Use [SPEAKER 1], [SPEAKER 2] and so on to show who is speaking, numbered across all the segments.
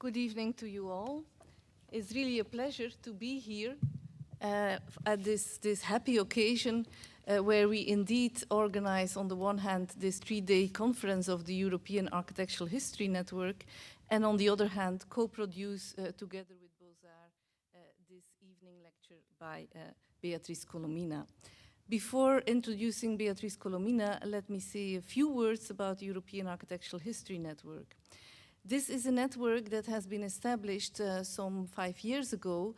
[SPEAKER 1] Good evening to you all. It's really a pleasure to be here at this happy occasion where we indeed organize, on the one hand, this 3-day conference of the European Architectural History Network, and on the other hand, co-produce together with Beaux-Arts this evening lecture by Beatriz Colomina. Before introducing Beatriz Colomina, let me say a few words about the European Architectural History Network. This is a network that has been established some 5 years ago,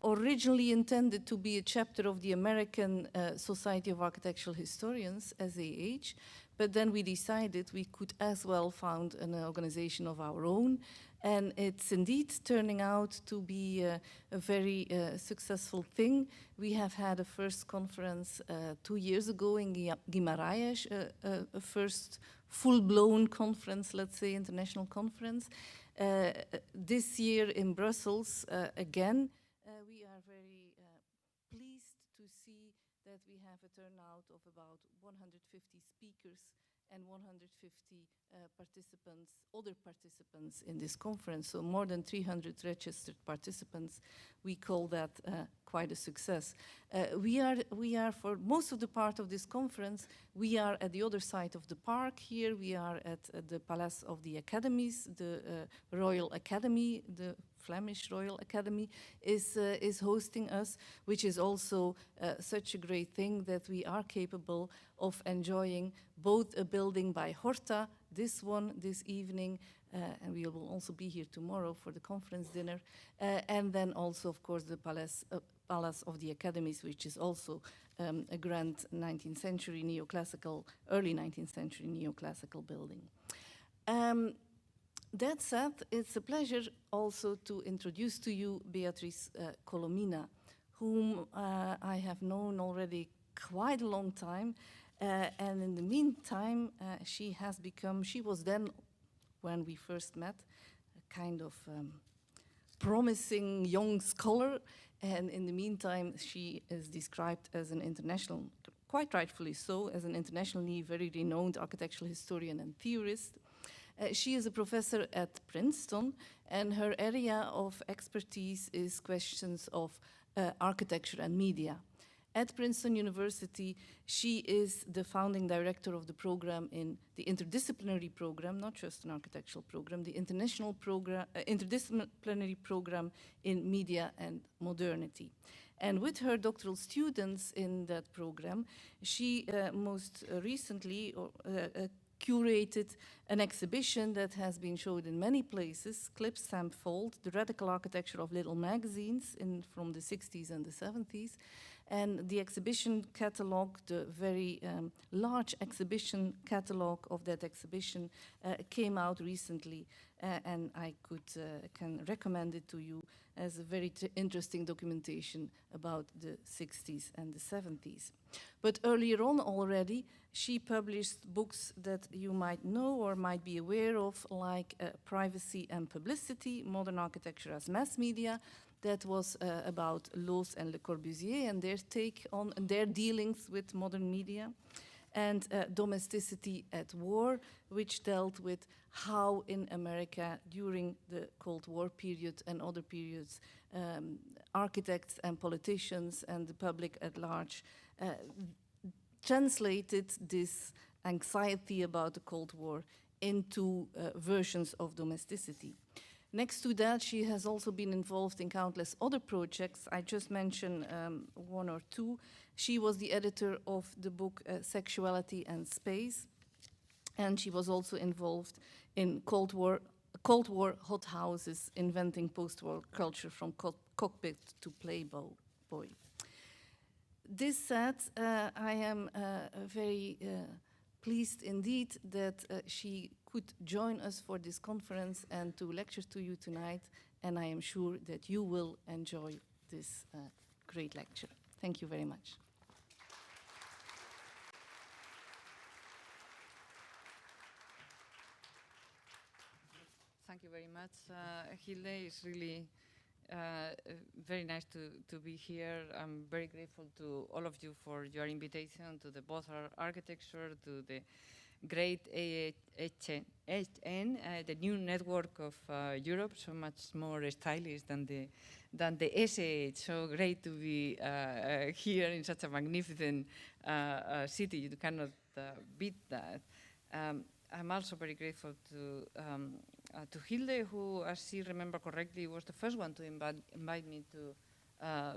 [SPEAKER 1] originally intended to be a chapter of the American Society of Architectural Historians, SAH, but then we decided we could as well found an organization of our own, and it's indeed turning out to be a very successful thing. We have had a first conference 2 years ago in Guimarães, a first full-blown conference, let's say, international conference. This year in Brussels, again, we are very pleased to see that we have a turnout of about 150 speakers and 150 other participants in this conference, so more than 300 registered participants. We call that quite a success. We are for most of the part of this conference, we are at the other side of the park here. We are at the Palace of the Academies, the Royal Academy, the Flemish Royal Academy is hosting us, which is also such a great thing that we are capable of enjoying both a building by Horta, this one this evening, and we will also be here tomorrow for the conference dinner, and then also, of course, the Palace of the Academies, which is also a grand 19th century neoclassical, early 19th century neoclassical building. That said, it's a pleasure also to introduce to you Beatriz Colomina, whom I have known already quite a long time. And in the meantime, she was then, when we first met, a kind of promising young scholar. And in the meantime, she is described as an international, quite rightfully so, as an internationally very renowned architectural historian and theorist. She is a professor at Princeton, and her area of expertise is questions of architecture and media. At Princeton University, she is the founding director of the program in the interdisciplinary program, not just an architectural program, the international program, interdisciplinary program in media and modernity. And with her doctoral students in that program, she most recently curated an exhibition that has been showed in many places, Clip Stamp Fold, the radical architecture of little magazines from the 60s and the 70s. And the exhibition catalog, the very large exhibition catalog of that exhibition came out recently, and I can recommend it to you as a very interesting documentation about the 60s and the 70s. But earlier on already, she published books that you might know or might be aware of, like Privacy and Publicity, Modern Architecture as Mass Media. That was about Loos and Le Corbusier and their take on their dealings with modern media. And Domesticity at War, which dealt with how in America during the Cold War period and other periods, architects and politicians and the public at large translated this anxiety about the Cold War into versions of domesticity. Next to that, she has also been involved in countless other projects. I just mentioned one or two. She was the editor of the book Sexuality and Space, and she was also involved in Cold War hot houses, inventing post-war culture from cockpit to Playboy. This said, I am very pleased indeed that she could join us for this conference and to lecture to you tonight, and I am sure that you will enjoy this great lecture. Thank you very much.
[SPEAKER 2] Thank you very much, Hilde. It's really very nice to be here. I'm very grateful to all of you for your invitation to the Beaux-Arts Architecture, to the great AHN, the new network of Europe, so much more stylish than the SAH. So great to be here in such a magnificent city. You cannot beat that. I'm also very grateful to Hilde, who, as you remember correctly, was the first one to invite me to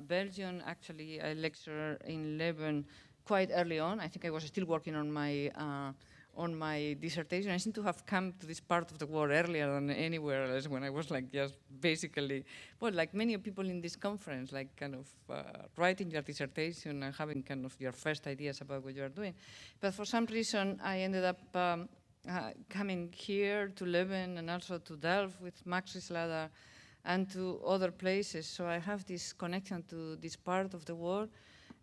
[SPEAKER 2] Belgium. Actually, I lectured in Leuven quite early on. I think I was still working on my dissertation. I seem to have come to this part of the world earlier than anywhere else, when I was like just basically, well, like many people in this conference, like kind of writing your dissertation and having kind of your first ideas about what you are doing. But for some reason, I ended up coming here to Leuven and also to Delft with Max Rislader and to other places. So I have this connection to this part of the world.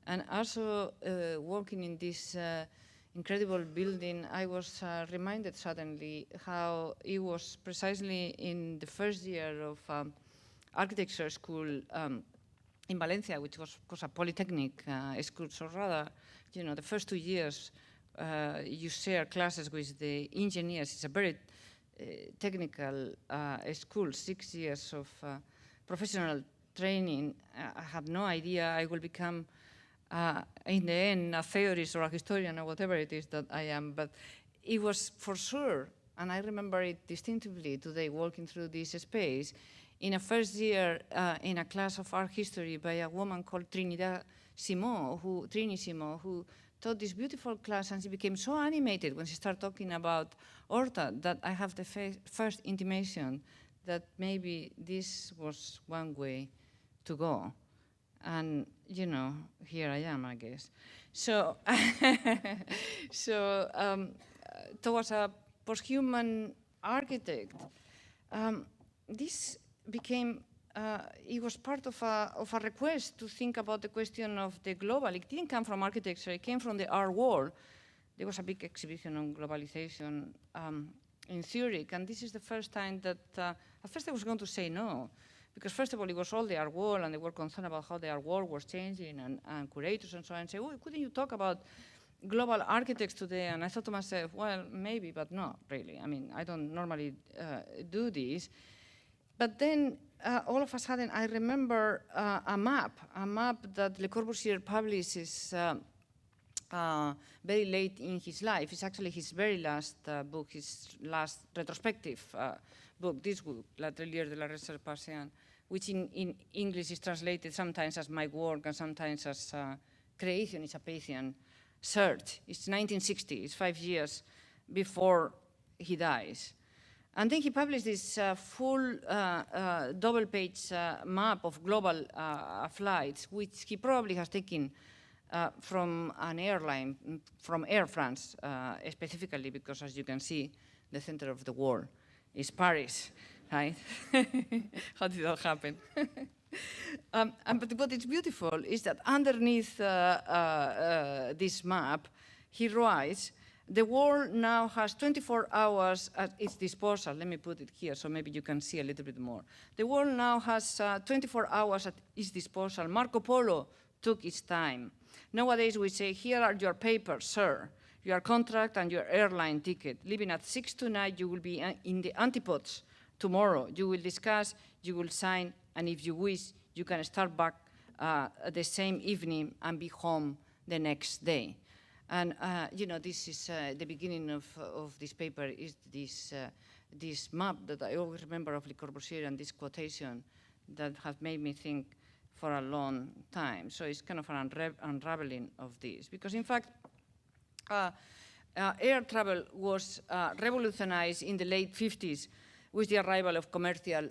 [SPEAKER 2] And also working in this incredible building, I was reminded suddenly how it was precisely in the first year of architecture school in Valencia, which was of course a polytechnic school. So rather, you know, the first 2 years you share classes with the engineers. It's a very technical school, 6 years of professional training. I have no idea I will become in the end a theorist or a historian or whatever it is that I am, but it was for sure, and I remember it distinctively today walking through this space, in a first year in a class of art history by a woman called Trini Simon, who taught this beautiful class, and she became so animated when she started talking about Horta that I have the first intimation that maybe this was one way to go. And, you know, here I am, I guess. So, towards a posthuman architect, this became, it was part of a request to think about the question of the global. It didn't come from architecture, it came from the art world. There was a big exhibition on globalization in Zurich, and this is the first time that, at first I was going to say no, because first of all, it was all the art world, and they were concerned about how the art world was changing, and curators and so on, and say, oh, couldn't you talk about global architects today? And I thought to myself, well, maybe, but not really. I mean, I don't normally do this. But then, all of a sudden, I remember a map that Le Corbusier publishes very late in his life. It's actually his very last book, his last retrospective book, this book, L'Atelier de la Recherche Partielle, which in English is translated sometimes as My Work and sometimes as Creation is a Patient Search. It's 1960, it's 5 years before he dies. And then he published this full double-page map of global flights, which he probably has taken from an airline, from Air France specifically, because as you can see, the center of the world is Paris, right? How did that happen? But what is beautiful is that underneath this map, he writes, the world now has 24 hours at its disposal. Let me put it here so maybe you can see a little bit more. The world now has 24 hours at its disposal. Marco Polo took its time. Nowadays we say, here are your papers, sir, your contract and your airline ticket. Leaving at 6 tonight, you will be in the antipodes tomorrow. You will discuss, you will sign, and if you wish, you can start back the same evening and be home the next day. And you know, this is the beginning of this paper, is this map that I always remember of Le Corbusier, and this quotation that has made me think for a long time. So it's kind of an unraveling of this. Because in fact, air travel was revolutionized in the late 50s with the arrival of commercial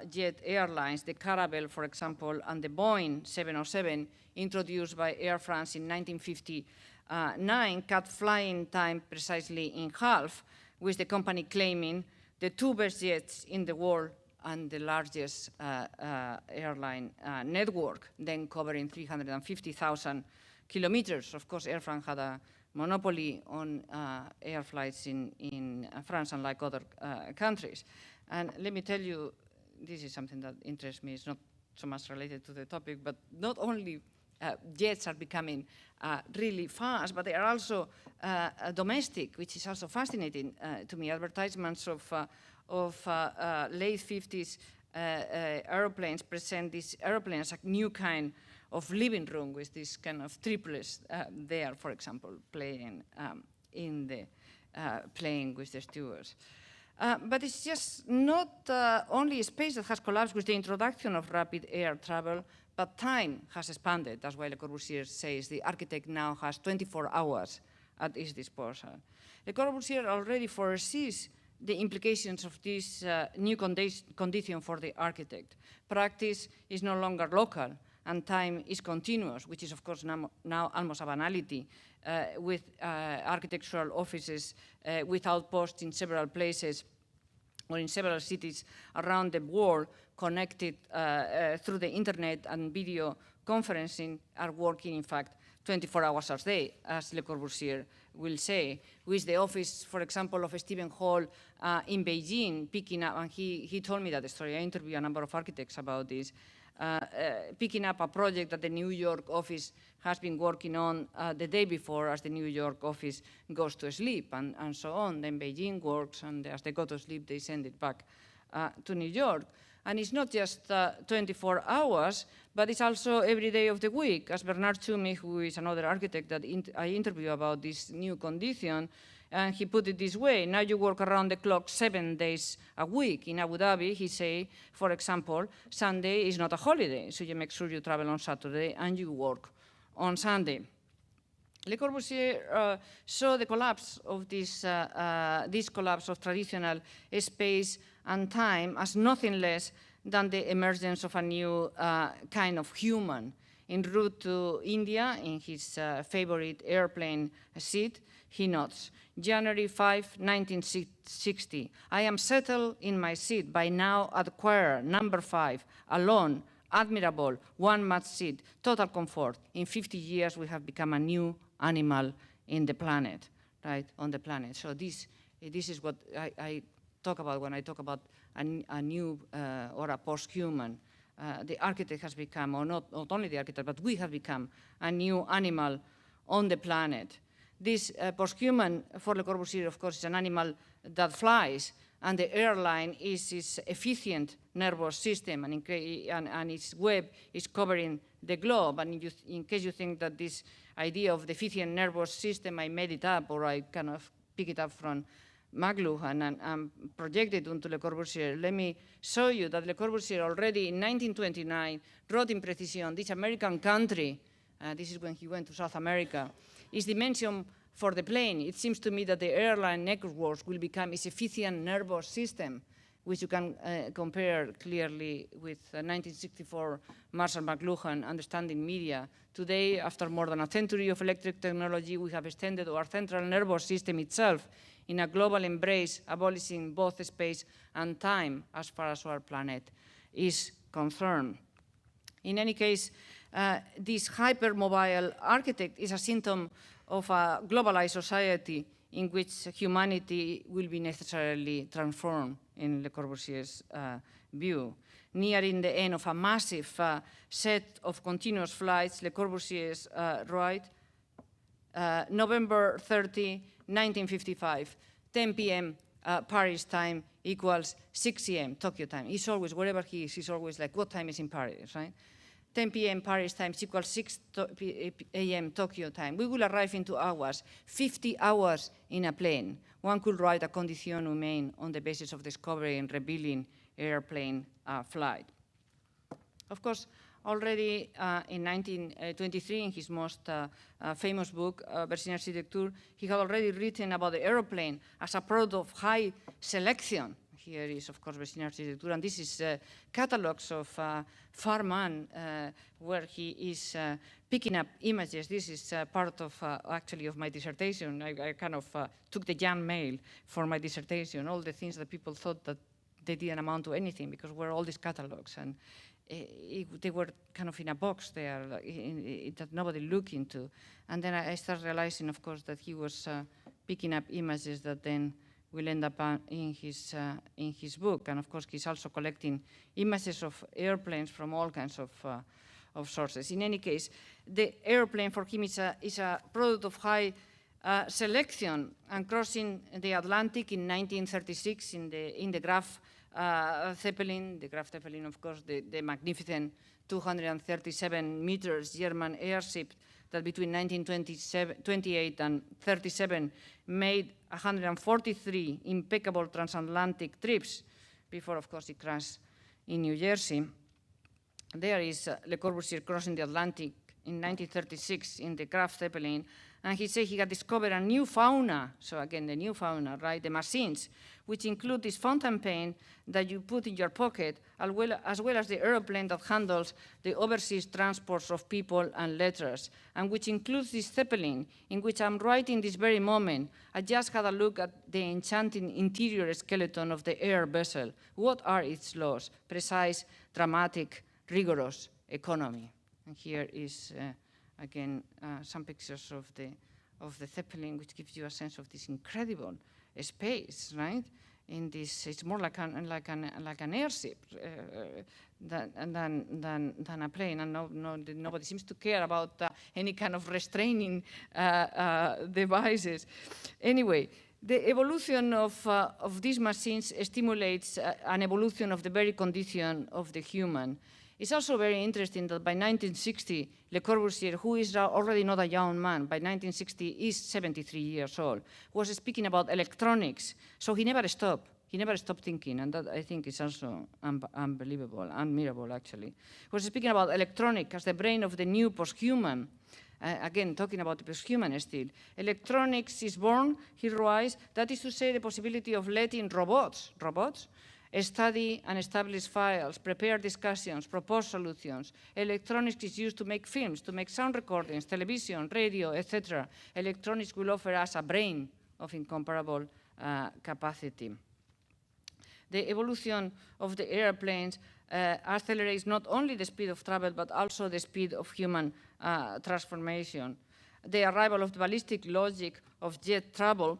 [SPEAKER 2] jet airlines, the Caravelle, for example, and the Boeing 707, introduced by Air France in 1959, cut flying time precisely in half, with the company claiming the 2 best jets in the world and the largest airline network, then covering 350,000 kilometers. Of course, Air France had a monopoly on air flights in France, unlike other countries. And let me tell you, this is something that interests me. It's not so much related to the topic, but not only jets are becoming really fast, but they are also domestic, which is also fascinating to me. Advertisements of late 50s airplanes present this airplane as a new kind of living room with this kind of triplets there, for example, playing playing with the stewards. But it's just not only space that has collapsed with the introduction of rapid air travel, but time has expanded. That's why Le Corbusier says the architect now has 24 hours at his disposal. Le Corbusier already foresees the implications of this new condition for the architect. Practice is no longer local, and time is continuous, which is, of course, now almost a banality, with architectural offices with outposts in several places or in several cities around the world connected through the internet and video conferencing are working, in fact, 24 hours a day, as Le Corbusier will say, with the office, for example, of Stephen Hall in Beijing picking up, and he told me that story. I interviewed a number of architects about this, picking up a project that the New York office has been working on the day before as the New York office goes to sleep and so on. Then Beijing works, and as they go to sleep, they send it back to New York. And it's not just 24 hours, but it's also every day of the week. As Bernard Tschumi, who is another architect that I interviewed about this new condition, and he put it this way: now you work around the clock 7 days a week. In Abu Dhabi, he say, for example, Sunday is not a holiday, so you make sure you travel on Saturday and you work on Sunday. Le Corbusier saw the collapse of this collapse of traditional space and time as nothing less than the emergence of a new kind of human. En route to India, in his favorite airplane seat, he notes, January 5, 1960, I am settled in my seat, by now at choir, number 5, alone, admirable, one-match seat, total comfort. In 50 years, we have become a new animal in the planet, right, on the planet. So this is what I talk about when I talk about a new or a post-human. The architect has become, or not only the architect, but we have become a new animal on the planet. This post-human, for Le Corbusier, of course, is an animal that flies, and the airline is its efficient nervous system, and its web is covering the globe. And in case you think that this idea of the efficient nervous system, I made it up, or I kind of pick it up from McLuhan and projected onto Le Corbusier, let me show you that Le Corbusier already in 1929 wrote in Precision, this American country, this is when he went to South America, is dimension for the plane. It seems to me that the airline networks will become its efficient nervous system, which you can compare clearly with 1964 Marshall McLuhan, Understanding Media. Today, after more than a century of electric technology, we have extended our central nervous system itself in a global embrace, abolishing both space and time as far as our planet is concerned. In any case, this hypermobile architect is a symptom of a globalized society in which humanity will be necessarily transformed, in Le Corbusier's view. Nearing the end of a massive set of continuous flights, Le Corbusier's wrote, November 30, 1955, 10 p.m. Paris time equals 6 a.m. Tokyo time. He's always, wherever he is, he's always like, what time is in Paris, right? 10 p.m. Paris time equals 6 a.m. Tokyo time. We will arrive in 2 hours, 50 hours in a plane. One could write a condition humaine on the basis of discovering and revealing airplane flight. Of course, already in 1923, in his most famous book, Bergine Architecture, he had already written about the airplane as a product of high selection. Here is, of course, Bergine Architecture, and this is catalogs of Farman, where he is picking up images. This is part of, actually, of my dissertation. I kind of took the junk mail for my dissertation, all the things that people thought that they didn't amount to anything, because were all these catalogs, and they were kind of in a box there that nobody looked into. And then I started realizing, of course, that he was picking up images that then will end up in his book. And of course, he's also collecting images of airplanes from all kinds sources. In any case, the airplane for him is a product of high selection, and crossing the Atlantic in 1936 in the Graf Zeppelin, of course, the magnificent 237 meters German airship that between 1928 and 37 made 143 impeccable transatlantic trips before, of course, it crashed in New Jersey. There is Le Corbusier crossing the Atlantic in 1936 in the Graf Zeppelin, and he said he had discovered a new fauna. So again, the new fauna, right? The machines, which include this fountain pen that you put in your pocket, as well as the airplane that handles the overseas transports of people and letters, and which includes this Zeppelin, in which I'm writing this very moment. I just had a look at the enchanting interior skeleton of the air vessel. What are its laws? Precise, dramatic, rigorous economy. And here is, again, some pictures of the Zeppelin, which gives you a sense of this incredible space, right? In this, it's more like an airship than a plane, and nobody seems to care about any kind of restraining devices. Anyway, the evolution of these machines stimulates an evolution of the very condition of the human. It's also very interesting that by 1960, Le Corbusier, who is already not a young man, by 1960 is 73 years old, was speaking about electronics. So he never stopped. He never stopped thinking, and that I think is also unbelievable, admirable actually. He was speaking about electronics as the brain of the new posthuman. Again, talking about the posthuman still. Electronics is born, he writes, that is to say the possibility of letting robots study and establish files, prepare discussions, propose solutions. Electronics is used to make films, to make sound recordings, television, radio, etc. Electronics will offer us a brain of incomparable capacity. The evolution of the airplanes accelerates not only the speed of travel, but also the speed of human transformation. The arrival of the ballistic logic of jet travel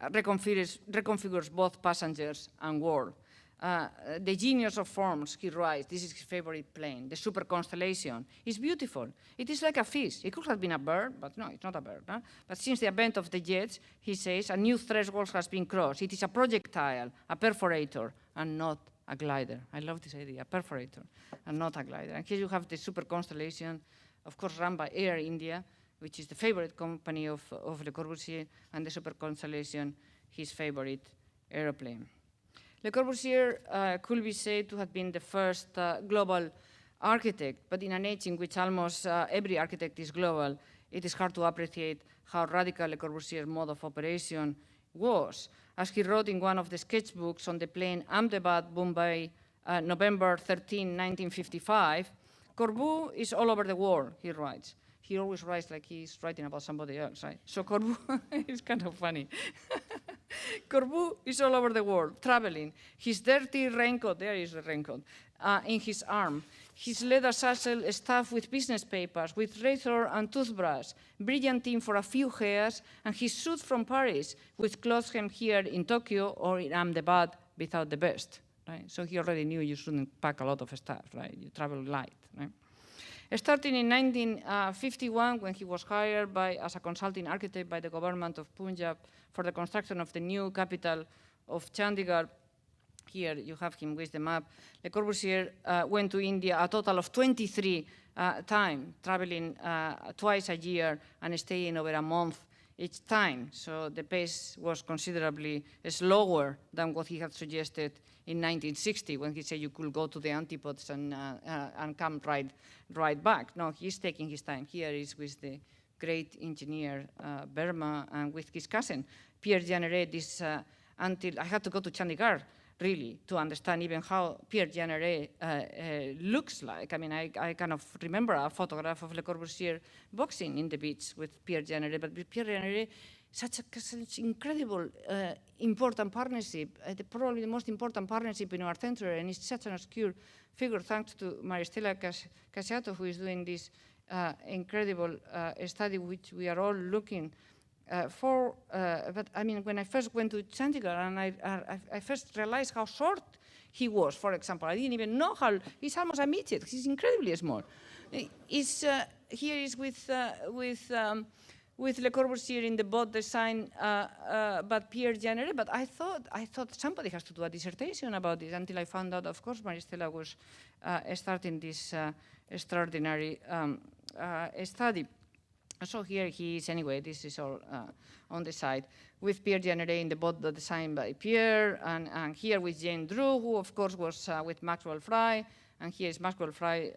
[SPEAKER 2] reconfigures both passengers and world. The genius of forms, he writes, this is his favorite plane, the super constellation, is beautiful. It is like a fish. It could have been a bird, but no, it's not a bird. Huh? But since the advent of the jets, he says, a new threshold has been crossed. It is a projectile, a perforator, and not a glider. I love this idea, a perforator, and not a glider. And here you have the super constellation, of course, run by Air India, which is the favorite company of Le Corbusier, and the super constellation, his favorite airplane. Le Corbusier could be said to have been the first global architect, but in an age in which almost every architect is global, it is hard to appreciate how radical Le Corbusier's mode of operation was. As he wrote in one of the sketchbooks on the plane Ahmedabad, Mumbai, November 13, 1955, Corbu is all over the world, he writes. He always writes like he's writing about somebody else, right? So Corbu is kind of funny. Corbu is all over the world, traveling. His dirty raincoat, there is the raincoat, in his arm. His leather satchel stuffed with business papers, with razor and toothbrush, brilliantine for a few hairs, and his suit from Paris, which clothes him here in Tokyo or in Ahmedabad without the best. Right? So he already knew you shouldn't pack a lot of stuff, right? You travel light, right? Starting in 1951, when he was hired as a consulting architect by the government of Punjab for the construction of the new capital of Chandigarh, here you have him with the map, Le Corbusier went to India a total of 23 times, traveling twice a year and staying over a month each time. So the pace was considerably slower than what he had suggested in 1960, when he said you could go to the antipodes and come right back. No, he's taking his time. Here is with the great engineer Verma and with his cousin Pierre Jeanneret. Until I had to go to Chandigarh really to understand even how Pierre Jeanneret looks like. I mean, I kind of remember a photograph of Le Corbusier boxing in the beach with Pierre Jeanneret, but Pierre Jeanneret, such incredible, important partnership, probably the most important partnership in our century, and it's such an obscure figure, thanks to Maristela Casiato, who is doing this incredible study, which we are all looking for. But I mean, when I first went to Chandigarh, and I first realized how short he was, for example. I didn't even know how, he's almost a midget, he's incredibly small. Here is with Le Corbusier in the boat design, but Pierre Jeanneret. But I thought somebody has to do a dissertation about this until I found out, of course, Maristela was starting this extraordinary study. So here he is, anyway, this is all on the side, with Pierre Jeanneret in the boat designed by Pierre, and here with Jane Drew, who of course was with Maxwell Fry, and here is Maxwell Fry,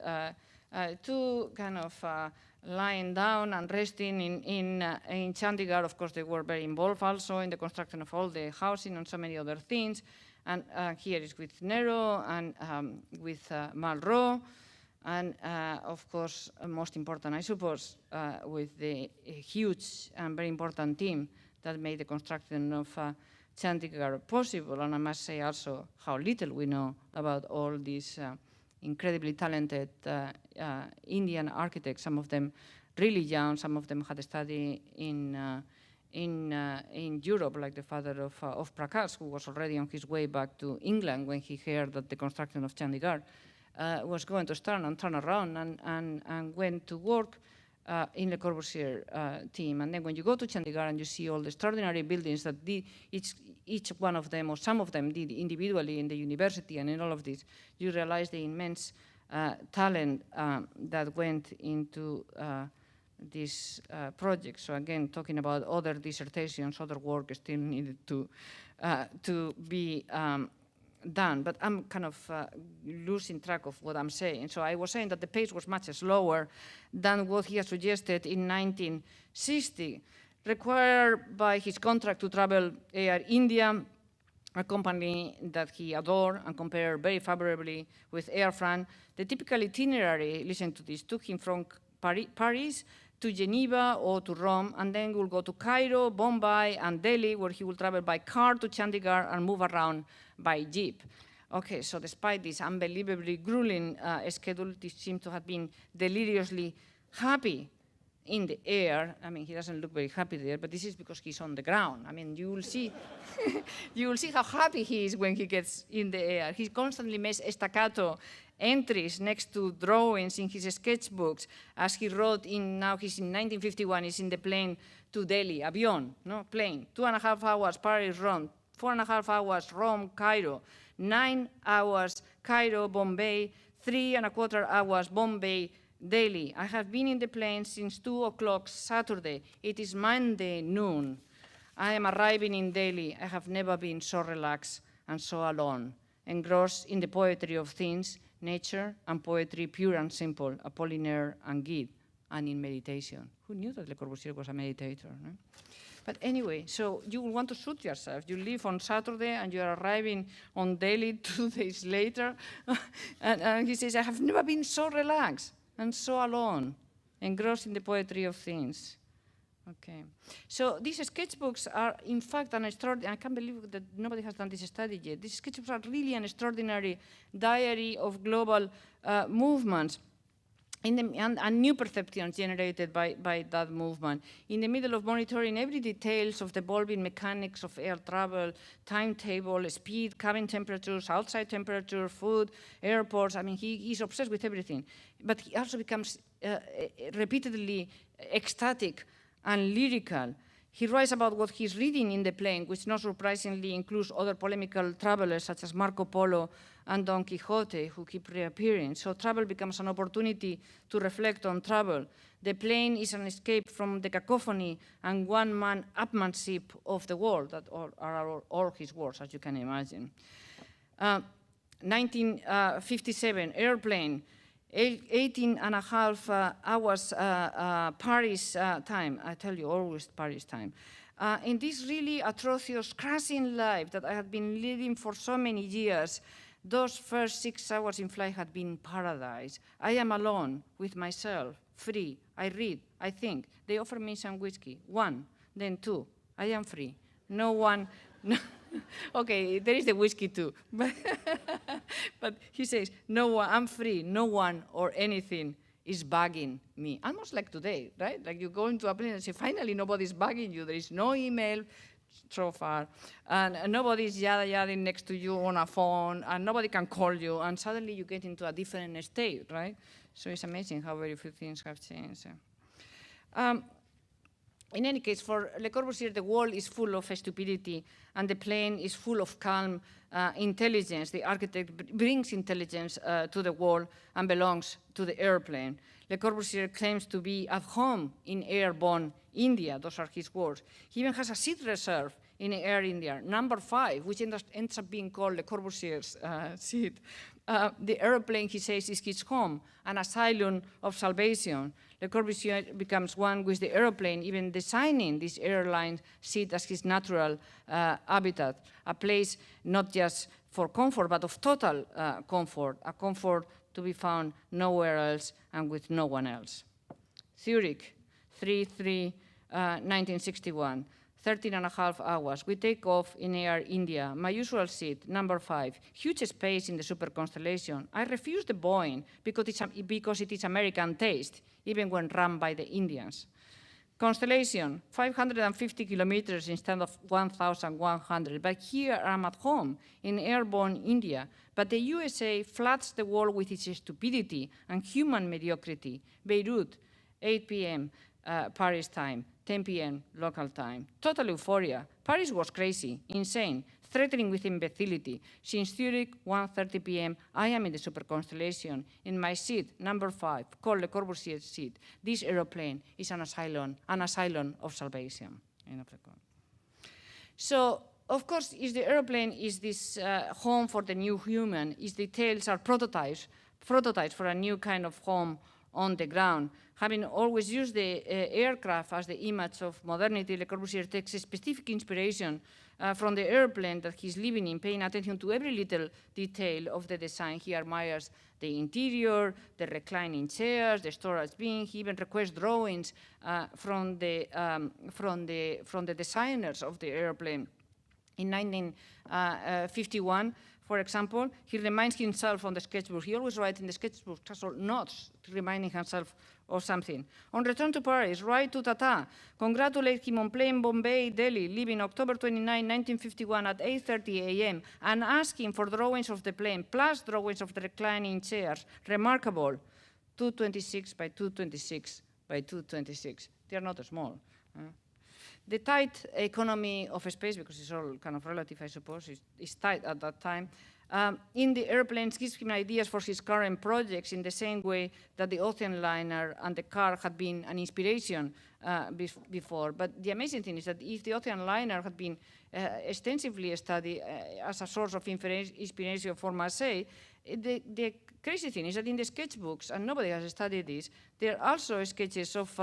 [SPEAKER 2] two kind of lying down and resting in Chandigarh. Of course, they were very involved also in the construction of all the housing and so many other things. And here is with Nero and with Malraux. And of course, most important, I suppose, with the huge and very important team that made the construction of Chandigarh possible. And I must say also how little we know about all these incredibly talented Indian architects, some of them really young, some of them had studied in Europe, like the father of Prakash, who was already on his way back to England when he heard that the construction of Chandigarh was going to start and turn around and went to work in Le Corbusier team. And then when you go to Chandigarh and you see all the extraordinary buildings that each one of them or some of them did individually in the university and in all of this, you realize the immense talent that went into this project. So again, talking about other dissertations, other work still needed to be done, but I'm kind of losing track of what I'm saying. So I was saying that the pace was much slower than what he had suggested in 1960, required by his contract to travel Air India, a company that he adored and compared very favorably with Air France. The typical itinerary, listen to this, took him from Paris to Geneva or to Rome, and then we'll go to Cairo, Bombay, and Delhi, where he will travel by car to Chandigarh and move around by jeep. Okay, so despite this unbelievably grueling schedule, he seems to have been deliriously happy in the air. I mean, he doesn't look very happy there, but this is because he's on the ground. I mean, you will see, you will see how happy he is when he gets in the air. He constantly makes staccato entries next to drawings in his sketchbooks, as he wrote in, now he's in 1951, he's in the plane to Delhi, avión, no, plane, 2.5 hours Paris, Rome, 4.5 hours Rome, Cairo, 9 hours Cairo, Bombay, 3.25 hours Bombay, Delhi. I have been in the plane since 2 o'clock Saturday. It is Monday noon. I am arriving in Delhi. I have never been so relaxed and so alone, engrossed in the poetry of things, nature and poetry, pure and simple, Apollinaire and Gide, and in meditation. Who knew that Le Corbusier was a meditator? No? But anyway, so you will want to shoot yourself. You leave on Saturday and you're arriving on Delhi 2 days later. and he says, I have never been so relaxed and so alone, engrossed in the poetry of things. Okay, so these sketchbooks are, in fact, an extraordinary, I can't believe that nobody has done this study yet. These sketchbooks are really an extraordinary diary of global movements and new perceptions generated by that movement. In the middle of monitoring every details of the evolving mechanics of air travel, timetable, speed, cabin temperatures, outside temperature, food, airports, I mean, he's obsessed with everything. But he also becomes repeatedly ecstatic and lyrical. He writes about what he's reading in the plane, which not surprisingly includes other polemical travelers such as Marco Polo and Don Quixote, who keep reappearing. So travel becomes an opportunity to reflect on travel. The plane is an escape from the cacophony and one-man upmanship of the world, that are all his words, as you can imagine. 1957, airplane. 18.5 hours Paris time. I tell you, always Paris time. In this really atrocious, crashing life that I had been leading for so many years, those first 6 hours in flight had been paradise. I am alone with myself, free. I read, I think. They offer me some whiskey. 1, then 2. I am free. No one. No. Okay, there is the whiskey too. But he says, no one, I'm free, no one or anything is bugging me. Almost like today, right? Like you go into a plane and say, finally nobody's bugging you. There is no email so far, and nobody's yada-yadding next to you on a phone, and nobody can call you, and suddenly you get into a different state, right? So it's amazing how very few things have changed. In any case, for Le Corbusier, the world is full of stupidity, and the plane is full of calm intelligence. The architect brings intelligence to the world and belongs to the airplane. Le Corbusier claims to be at home in airborne India. Those are his words. He even has a seat reserve in Air India, number 5, which ends up being called Le Corbusier's seat. The airplane, he says, is his home, an asylum of salvation. Le Corbusier becomes one with the airplane, even designing this airline seat as his natural habitat, a place not just for comfort, but of total comfort, a comfort to be found nowhere else and with no one else. Zurich, 3/3/1961. 13.5 hours. We take off in Air India. My usual seat, number 5. Huge space in the super constellation. I refuse the Boeing because it is American taste, even when run by the Indians. Constellation, 550 kilometers instead of 1,100. But here I'm at home in airborne India. But the USA floods the world with its stupidity and human mediocrity. Beirut, 8 p.m. Paris time. 10 p.m. local time. Total euphoria. Paris was crazy, insane, threatening with imbecility. Since Zurich, 1:30 p.m., I am in the super constellation. In my seat, number 5, called Le Corbusier's seat. This aeroplane is an asylum of salvation. End of the quote. So, of course, the aeroplane is this home for the new human. Its details are prototypes for a new kind of home on the ground. Having always used the aircraft as the image of modernity, Le Corbusier takes a specific inspiration from the airplane that he's living in, paying attention to every little detail of the design. He admires the interior, the reclining chairs, the storage bin. He even requests drawings from the designers of the airplane. In 1951, for example, he reminds himself on the sketchbook. He always writes in the sketchbook notes, reminding himself of something. On return to Paris, write to Tata, congratulate him on plane Bombay, Delhi, leaving October 29, 1951 at 8:30 a.m. and ask him for drawings of the plane, plus drawings of the reclining chairs. Remarkable. 226 by 226 by 226. They are not small. The tight economy of space, because it's all kind of relative, I suppose, is tight at that time, in the airplanes gives him ideas for his current projects in the same way that the ocean liner and the car had been an inspiration before. But the amazing thing is that if the ocean liner had been extensively studied as a source of inspiration for Marseille, the crazy thing is that in the sketchbooks, and nobody has studied this, there are also sketches of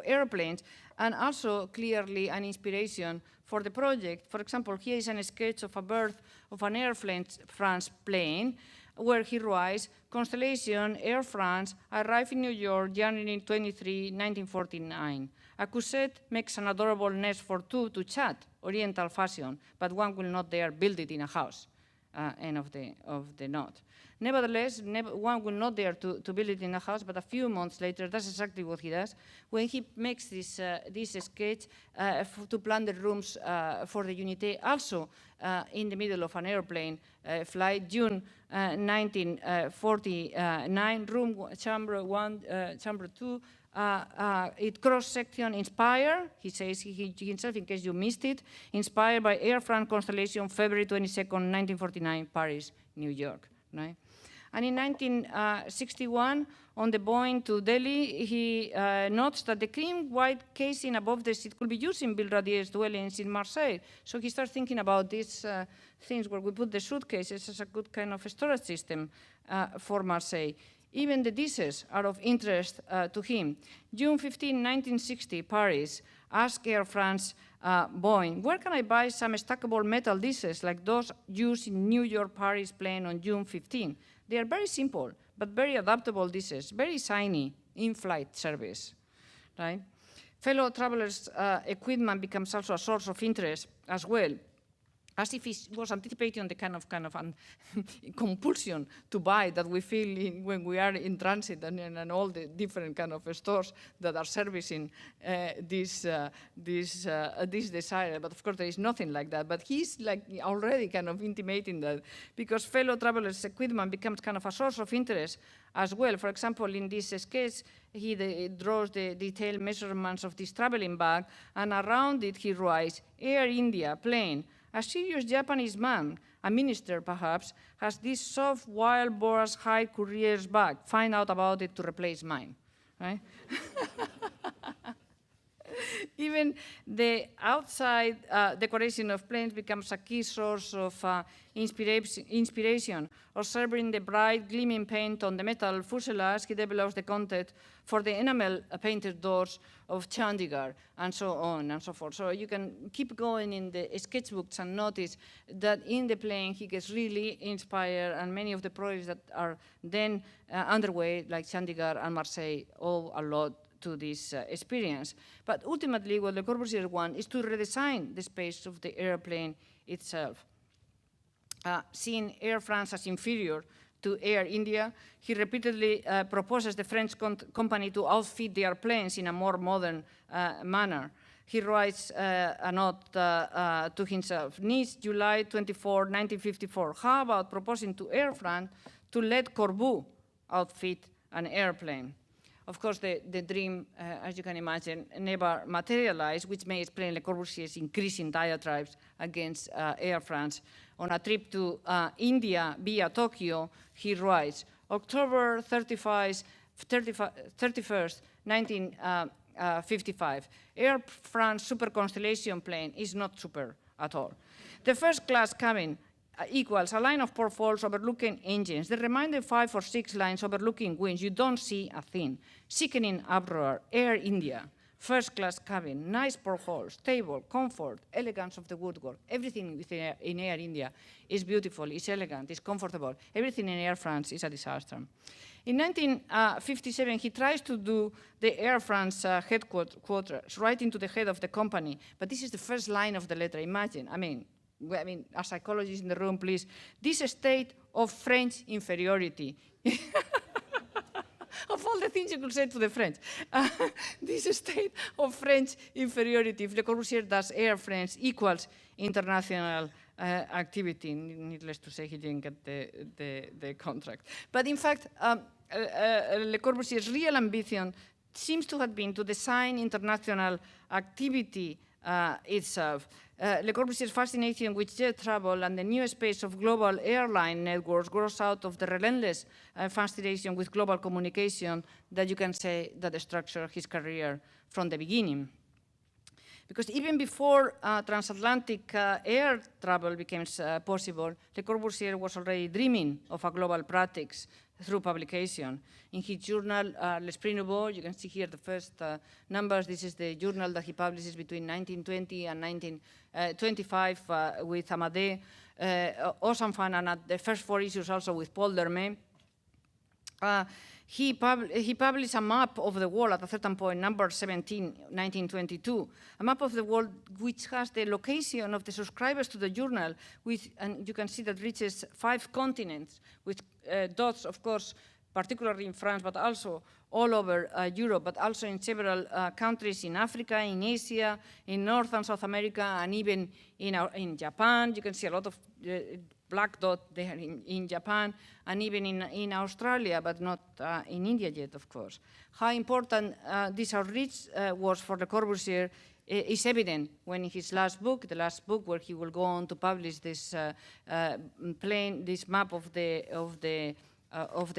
[SPEAKER 2] airplanes, and also clearly an inspiration for the project. For example, here is a sketch of a birth of an Air France plane, where he writes, Constellation, Air France, arrived in New York, January 23, 1949. A cousette makes an adorable nest for two to chat, Oriental fashion, but one will not dare build it in a house. End of the note. Nevertheless, one will not dare to build it in a house, but a few months later, that's exactly what he does, when he makes this sketch to plan the rooms for the Unité, also in the middle of an airplane flight, June 1949, room chamber 1, chamber 2, it cross-section inspired, he says he himself, in case you missed it, inspired by Air France Constellation, February 22nd, 1949, Paris, New York. Right? And in 1961, on the Boeing to Delhi, he notes that the cream white casing above the seat could be used in Bilradier's dwellings in Marseille. So he starts thinking about these things where we put the suitcases as a good kind of storage system for Marseille. Even the dishes are of interest to him. June 15, 1960, Paris, asked Air France Boeing, where can I buy some stackable metal dishes like those used in New York-Paris plane on June 15? They are very simple, but very adaptable dishes, very shiny, in-flight service, right? Fellow travelers' equipment becomes also a source of interest as well. as if he was anticipating the kind of compulsion to buy that we feel when we are in transit and all the different kind of stores that are servicing this desire. But of course, there is nothing like that. But he's like already kind of intimating that, because fellow travelers' equipment becomes kind of a source of interest as well. For example, in this sketch, he draws the detailed measurements of this traveling bag, and around it he writes, Air India, plane. A serious Japanese man, a minister perhaps, has this soft wild boar's hide courier's bag. Find out about it to replace mine, right? Even the outside decoration of planes becomes a key source of inspiration. Observing the bright gleaming paint on the metal fuselage, he develops the content for the enamel painted doors of Chandigarh, and so on and so forth. So you can keep going in the sketchbooks and notice that in the plane he gets really inspired, and many of the projects that are then underway, like Chandigarh and Marseille, owe a lot to this experience. But ultimately, what Le Corbusier wants is to redesign the space of the airplane itself. Seeing Air France as inferior to Air India, he repeatedly proposes the French company to outfit their planes in a more modern manner. He writes a note to himself, Nice, July 24, 1954. How about proposing to Air France to let Corbu outfit an airplane? Of course, the dream, as you can imagine, never materialized, which may explain Le Corbusier's increasing diatribes against Air France. On a trip to India via Tokyo, he writes, October 31st, 1955, Air France Super Constellation plane is not super at all. The first class cabin equals a line of portholes overlooking engines. The remaining 5 or 6 lines overlooking wings. You don't see a thing. Sickening uproar, Air India, first class cabin, nice portholes, table, comfort, elegance of the woodwork. Everything in Air India is beautiful, is elegant, is comfortable. Everything in Air France is a disaster. In 1957, he tries to do the Air France headquarters, writing to the head of the company. But this is the first line of the letter. Imagine, I mean, a psychologist in the room, please. This state of French inferiority. Of all the things you could say to the French. This state of French inferiority, if Le Corbusier does Air France, equals international activity. Needless to say, he didn't get the contract. But in fact, Le Corbusier's real ambition seems to have been to design international activity itself. Le Corbusier's fascination with jet travel and the new space of global airline networks grows out of the relentless fascination with global communication that you can say that structured his career from the beginning. Because even before transatlantic air travel became possible, Le Corbusier was already dreaming of a global practice through publication. In his journal, L'Esprit Nouveau, you can see here the first numbers. This is the journal that he publishes between 1920 and 1925 with Amadé Osanfan, and at the first 4 issues also with Paul Dermet. He published a map of the world at a certain point, number 17, 1922, a map of the world which has the location of the subscribers to the journal, and you can see that reaches 5 continents, with dots, of course, particularly in France, but also all over Europe, but also in several countries in Africa, in Asia, in North and South America, and even in Japan. You can see a lot of black dot there in Japan, and even in Australia, but not in India yet, of course. How important this outreach was for Le Corbusier is evident when in his last book, the last book where he will go on to publish this this map of the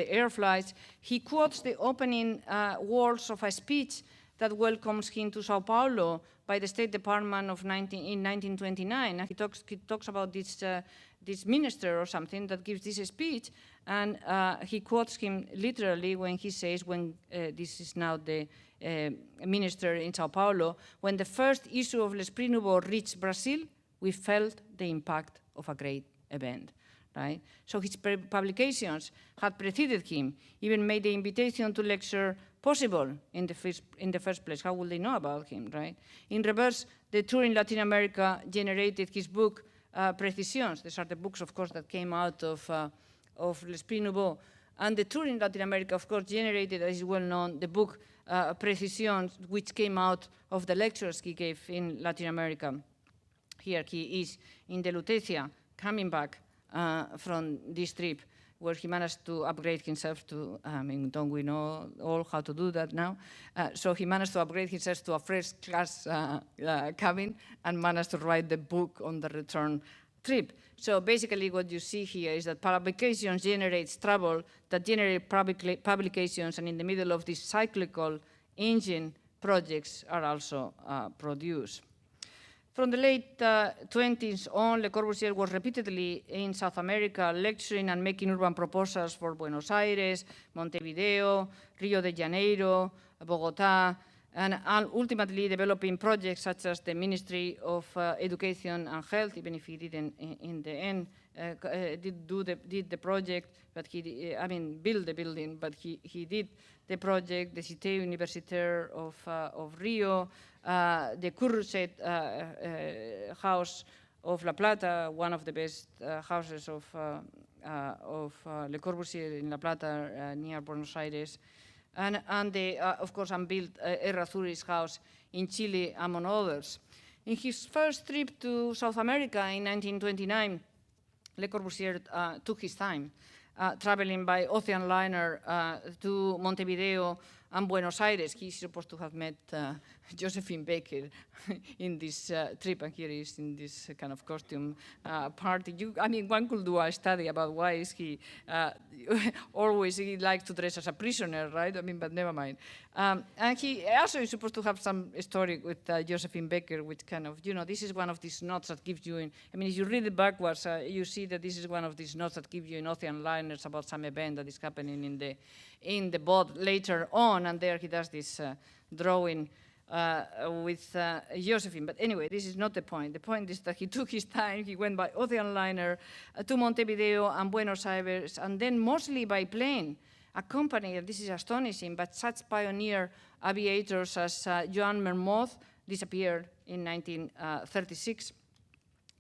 [SPEAKER 2] air flights, he quotes the opening words of a speech that welcomes him to Sao Paulo by the State Department in 1929. And he talks about this minister or something that gives this speech, and he quotes him literally when he says, when this is now the minister in Sao Paulo, when the first issue of L'Esprit Nouveau reached Brazil, we felt the impact of a great event. Right? So his publications had preceded him, even made the invitation to lecture possible in the first place. How would they know about him, right? In reverse, the tour in Latin America generated his book Précisions. These are the books, of course, that came out of L'Esprit Nouveau. And the tour in Latin America, of course, generated, as is well known, the book Précisions, which came out of the lectures he gave in Latin America. Here he is in the Lutetia, coming back from this trip, where he managed to upgrade himself to, I mean, don't we know all how to do that now? So he managed to upgrade himself to a first-class cabin and managed to write the book on the return trip. So basically what you see here is that publications generates trouble that generate publications, and in the middle of this cyclical engine, projects are also produced. From the late 20s on, Le Corbusier was repeatedly in South America lecturing and making urban proposals for Buenos Aires, Montevideo, Rio de Janeiro, Bogotá, and ultimately developing projects such as the Ministry of Education and Health, even if he didn't in the end did the project, but build the building, but he did the project, the Cité Universitaire of Rio, the Currucet house of La Plata, one of the best houses of Le Corbusier in La Plata near Buenos Aires, and the, of course, unbuilt Errázuriz house in Chile, among others. In his first trip to South America in 1929, Le Corbusier took his time, traveling by ocean liner to Montevideo and Buenos Aires. He's supposed to have met Josephine Baker in this trip, and here he is in this kind of costume party. One could do a study about why is he always he likes to dress as a prisoner, right? But never mind. And he also is supposed to have some story with Josephine Baker, which kind of, this is one of these notes that gives you in, if you read it backwards, you see that this is one of these notes that give you in ocean liners about some event that is happening in the boat later on, and there he does this drawing with Josephine. But anyway, this is not the point. The point is that he took his time. He went by ocean liner to Montevideo and Buenos Aires, and then mostly by plane, accompanied, this is astonishing, but such pioneer aviators as Joan Mermoz disappeared in 1936,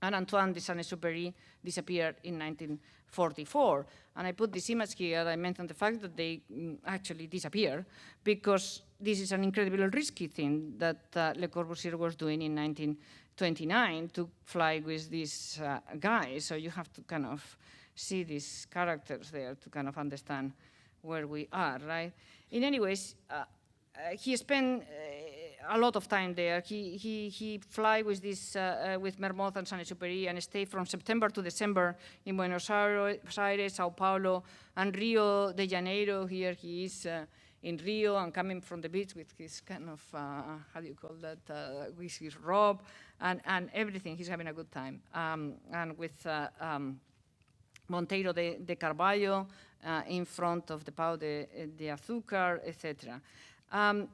[SPEAKER 2] and Antoine de Saint-Exupéry disappeared in 1944. And I put this image here, I mentioned the fact that they actually disappear, because this is an incredibly risky thing that Le Corbusier was doing in 1929 to fly with these guys. So you have to kind of see these characters there to kind of understand where we are, right? In any ways, he spent a lot of time there. He fly with this with Mermoz and Saint-Exupéry and stay from September to December in Buenos Aires, Sao Paulo, and Rio de Janeiro. Here he is in Rio and coming from the beach with his kind of how do you call that? With his robe and everything. He's having a good time. And with Monteiro de Carvalho in front of the Pau de Azúcar, etc.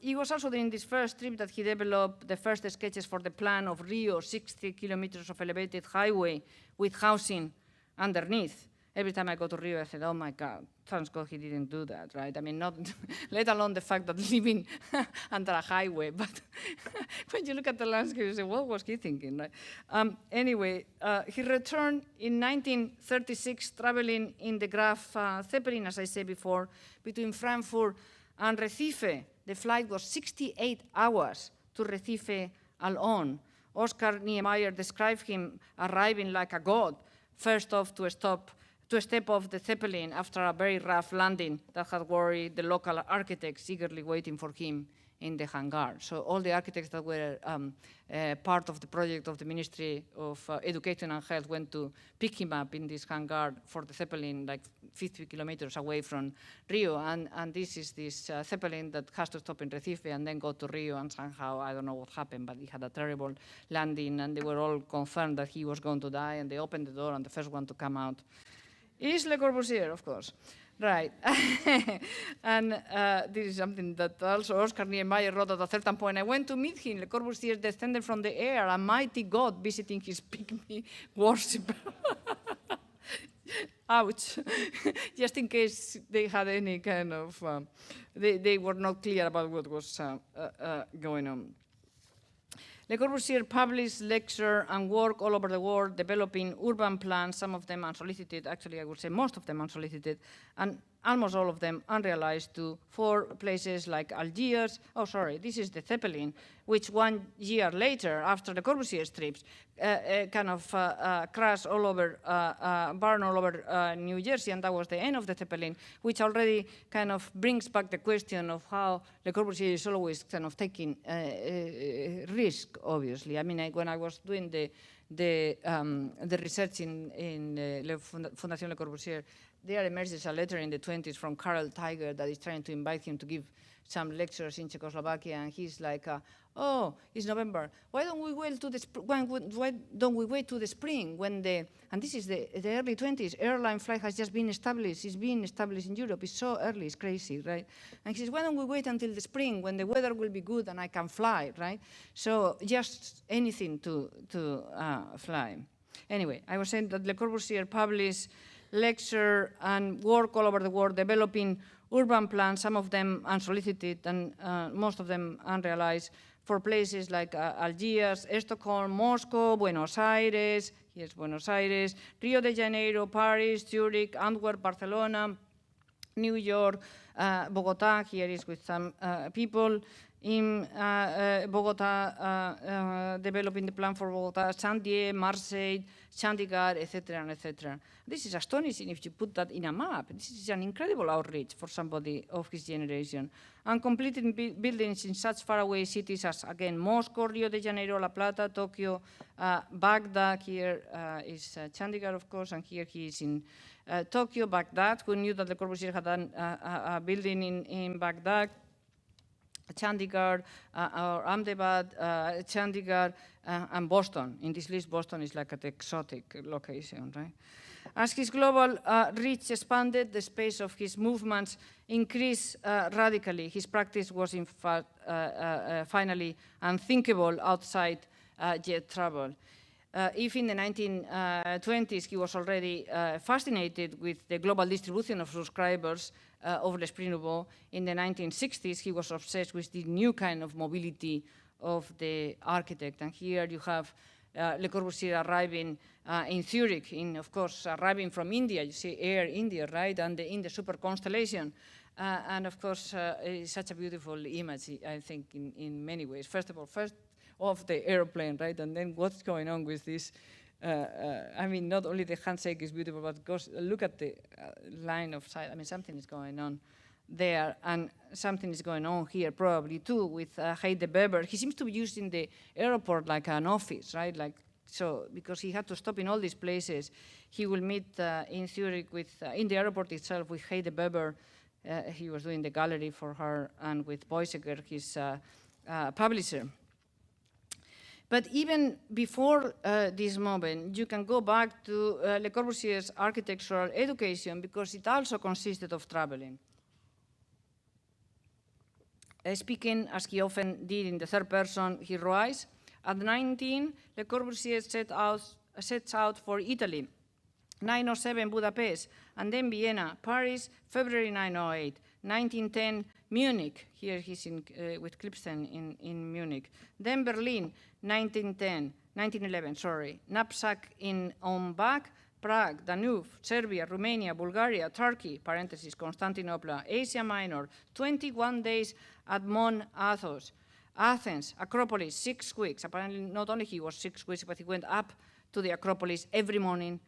[SPEAKER 2] It was also during this first trip that he developed the first sketches for the plan of Rio, 60 kilometers of elevated highway with housing underneath. Every time I go to Rio, I said, oh my God, thank God he didn't do that, right? Not let alone the fact that living under a highway, but when you look at the landscape, you say, what was he thinking, right? Anyway, he returned in 1936, traveling in the Graf Zeppelin, as I said before, between Frankfurt and Recife. The flight was 68 hours to Recife alone. Oscar Niemeyer described him arriving like a god, first off to step off the Zeppelin after a very rough landing that had worried the local architects eagerly waiting for him in the hangar. So all the architects that were part of the project of the Ministry of Education and Health went to pick him up in this hangar for the Zeppelin, like 50 kilometers away from Rio. And this is this Zeppelin that has to stop in Recife and then go to Rio, and somehow, I don't know what happened, but he had a terrible landing, and they were all concerned that he was going to die, and they opened the door, and the first one to come out is Le Corbusier, of course. Right. And this is something that also Oscar Niemeyer wrote at a certain point. I went to meet him. Le Corbusier descended from the air, a mighty god visiting his pygmy worshipper. Ouch. Just in case they had any kind of, they were not clear about what was going on. Le Corbusier published lecture and work all over the world, developing urban plans, some of them unsolicited, actually I would say most of them unsolicited, and almost all of them unrealized too, for places like Algiers. Oh, sorry, this is the Zeppelin, which 1 year later, after the Corbusier's trips, kind of crashed all over, burned all over New Jersey, and that was the end of the Zeppelin, which already kind of brings back the question of how Le Corbusier is always kind of taking risk, obviously. I mean, when I was doing the research in Fondation Le Corbusier, there emerges a letter in the 20s from Karel Tiger that is trying to invite him to give some lectures in Czechoslovakia, and he's like, oh, it's November. Why don't we wait to the why don't we wait to the spring when and this is the early 20s. Airline flight has just been established. It's being established in Europe. It's so early. It's crazy, right? And he says, why don't we wait until the spring when the weather will be good and I can fly, right? So just anything to fly. Anyway, I was saying that Le Corbusier published lecture and work all over the world developing urban plans, some of them unsolicited and most of them unrealized, for places like Algiers, Stockholm, Moscow, Buenos Aires, here's Buenos Aires, Rio de Janeiro, Paris, Zurich, Antwerp, Barcelona, New York, Bogota, here is with some people in Bogota, developing the plan for Bogota, Saint-Dié, Marseille, Chandigarh, etc., and etc. This is astonishing if you put that in a map. This is an incredible outreach for somebody of his generation. And completing buildings in such faraway cities as, again, Moscow, Rio de Janeiro, La Plata, Tokyo, Baghdad. Here is Chandigarh, of course, and here he is in Tokyo, Baghdad. Who knew that Le Corbusier had done a building in Baghdad? Chandigarh, or Ahmedabad, Chandigarh, and Boston. In this list, Boston is like an exotic location, right? As his global reach expanded, the space of his movements increased radically. His practice was, in fact, finally unthinkable outside jet travel. If in the 1920s he was already fascinated with the global distribution of subscribers of L'Esprit Nouveau, in the 1960s he was obsessed with the new kind of mobility of the architect. And here you have Le Corbusier arriving in Zurich, of course, arriving from India. You see Air India, right? And in the super constellation. And of course, it's such a beautiful image, I think, in many ways. First of all, of the airplane, right? And then what's going on with this? I mean, not only the handshake is beautiful, but look at the line of sight. I mean, something is going on there, and something is going on here probably too with Heide Weber. He seems to be used in the airport like an office, right? Like so, because he had to stop in all these places. He will meet in Zurich with, in the airport itself, with Heide Weber. He was doing the gallery for her, and with Boiseger, his publisher. But even before this moment, you can go back to Le Corbusier's architectural education, because it also consisted of traveling. Speaking, as he often did in the third person, he writes, at 19, Le Corbusier sets out for Italy, 907 Budapest, and then Vienna, Paris, February 908, 1910 Munich, here he's with Klipsten in Munich, then Berlin, 1911, knapsack on back, Prague, Danube, Serbia, Romania, Bulgaria, Turkey, parentheses, Constantinople, Asia Minor, 21 days at Mount Athos, Athens, Acropolis, 6 weeks. Apparently, not only he was 6 weeks, but he went up to the Acropolis every morning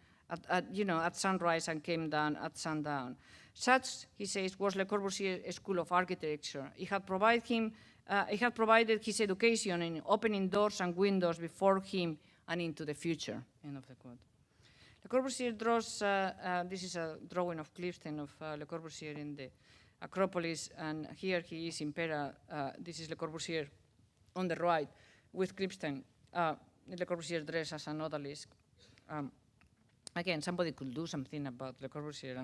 [SPEAKER 2] at sunrise and came down at sundown. Such, he says, was Le Corbusier's school of architecture. It had provided his education in opening doors and windows before him and into the future. End of the quote. Le Corbusier draws, this is a drawing of Klipsten of Le Corbusier in the Acropolis, and here he is in Pera. This is Le Corbusier on the right with Klipsten. Le Corbusier dressed as an odalisque. Again, somebody could do something about Le Corbusier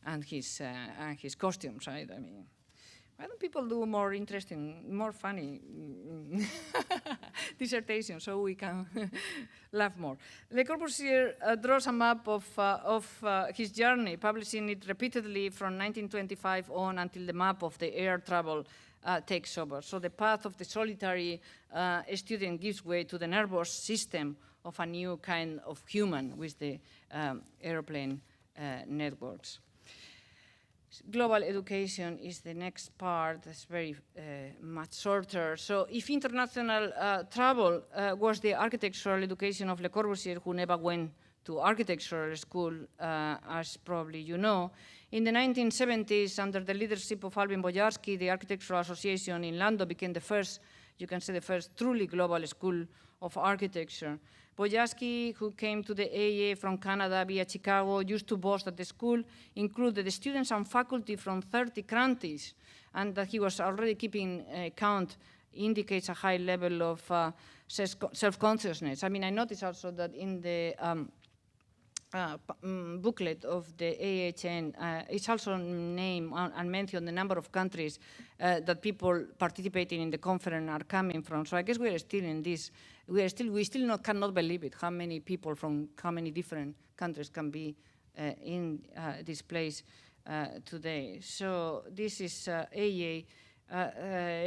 [SPEAKER 2] and his costumes, right? I mean, why don't people do more interesting, more funny dissertations so we can laugh more? Le Corbusier draws a map of his journey, publishing it repeatedly from 1925 on until the map of the air travel takes over. So the path of the solitary student gives way to the nervous system of a new kind of human with the airplane networks. Global education is the next part. That's very much shorter. So if international travel was the architectural education of Le Corbusier, who never went to architectural school, as probably you know, in the 1970s, under the leadership of Alvin Boyarsky, the Architectural Association in London became the first, you can say the first truly global school of architecture. Boyarsky, who came to the AA from Canada via Chicago, used to boast that the school included the students and faculty from 30 countries, and that he was already keeping count indicates a high level of self-consciousness. I mean, I noticed also that in the booklet of the AHN, it's also named and mentioned the number of countries that people participating in the conference are coming from. So I guess we are still in this. We still cannot believe it. How many people from how many different countries can be in this place today? So this is AA.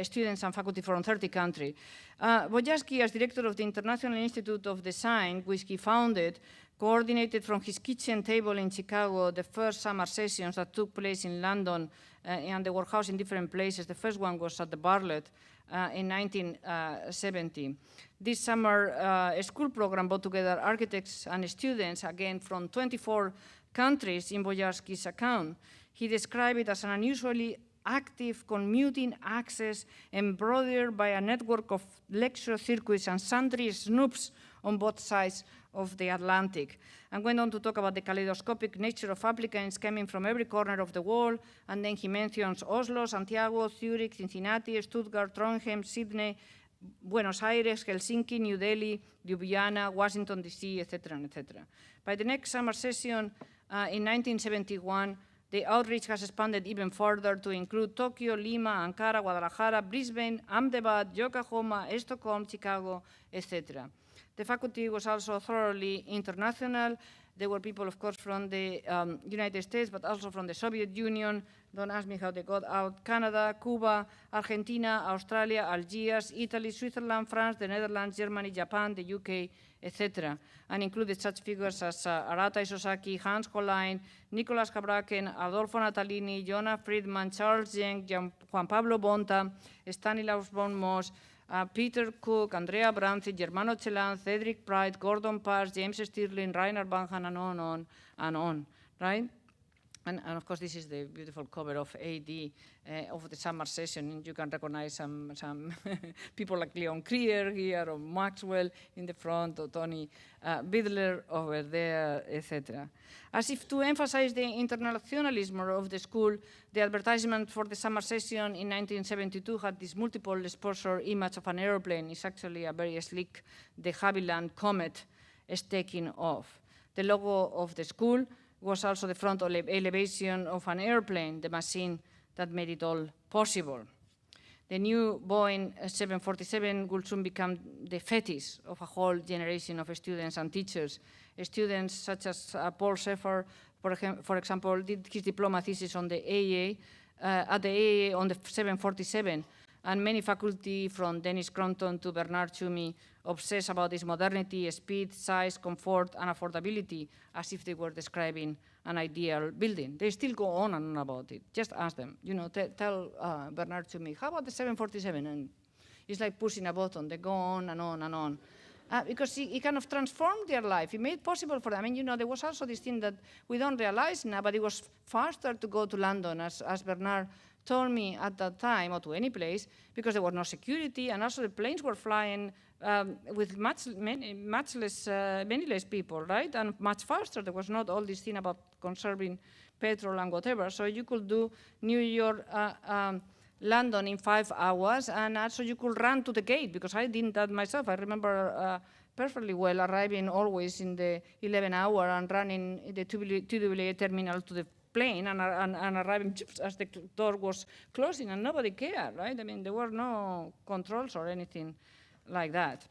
[SPEAKER 2] Students and faculty from 30 countries. Boyarsky, as director of the International Institute of Design, which he founded, coordinated from his kitchen table in Chicago the first summer sessions that took place in London, and they were housed in different places. The first one was at the Bartlett in 1970. This summer school program brought together architects and students, again from 24 countries in Boyarsky's account. He described it as an unusually active commuting access embroidered by a network of lecture circuits and sundry snoops on both sides of the Atlantic, and went on to talk about the kaleidoscopic nature of applicants coming from every corner of the world. And then he mentions Oslo, Santiago, Zurich, Cincinnati, Stuttgart, Trondheim, Sydney, Buenos Aires, Helsinki, New Delhi, Ljubljana, Washington, D.C., etc., etc. By the next summer session in 1971, the outreach has expanded even further to include Tokyo, Lima, Ankara, Guadalajara, Brisbane, Ahmedabad, Yokohama, Stockholm, Chicago, etc. The faculty was also thoroughly international. There were people, of course, from the United States, but also from the Soviet Union. Don't ask me how they got out. Canada, Cuba, Argentina, Australia, Algiers, Italy, Switzerland, France, the Netherlands, Germany, Japan, the UK, etc. And included such figures as Arata Isozaki, Hans Hollein, Nicolas Cabraken, Adolfo Natalini, Jonah Friedman, Charles Jeng, Juan Pablo Bonta, Stanislaus von Moos, Peter Cook, Andrea Branzi, Germano Celan, Cedric Pride, Gordon Pass, James Stirling, Rainer Banhan, and on and on, right? And of course, this is the beautiful cover of AD of the summer session. You can recognize some people like Leon Krier here, or Maxwell in the front, or Tony Bidler over there, etc. As if to emphasize the internationalism of the school, the advertisement for the summer session in 1972 had this multiple exposure image of an airplane. It's actually a very slick de Havilland Comet is taking off. The logo of the school was also the front elevation of an airplane, the machine that made it all possible. The new Boeing 747 will soon become the fetish of a whole generation of students and teachers. Students such as Paul Sheffer, for example, did his diploma thesis on the AA, at the AA on the 747, and many faculty from Dennis Crompton to Bernard Tschumi obsess about its modernity, speed, size, comfort, and affordability, as if they were describing an ideal building. They still go on and on about it. Just ask them, you know, tell Bernard Tschumi, how about the 747? And it's like pushing a button. They go on and on and on. Because it kind of transformed their life. It made it possible for them. I mean, you know, there was also this thing that we don't realize now, but it was faster to go to London, as Bernard told me at that time, or to any place, because there was no security, and also the planes were flying with many less people, right? And much faster. There was not all this thing about conserving petrol and whatever. So you could do New York, London in 5 hours, and also you could run to the gate, because I did that myself. I remember perfectly well arriving always in the 11 hour and running the TWA terminal to the plane and arriving just as the door was closing, and nobody cared, right? I mean, there were no controls or anything like that.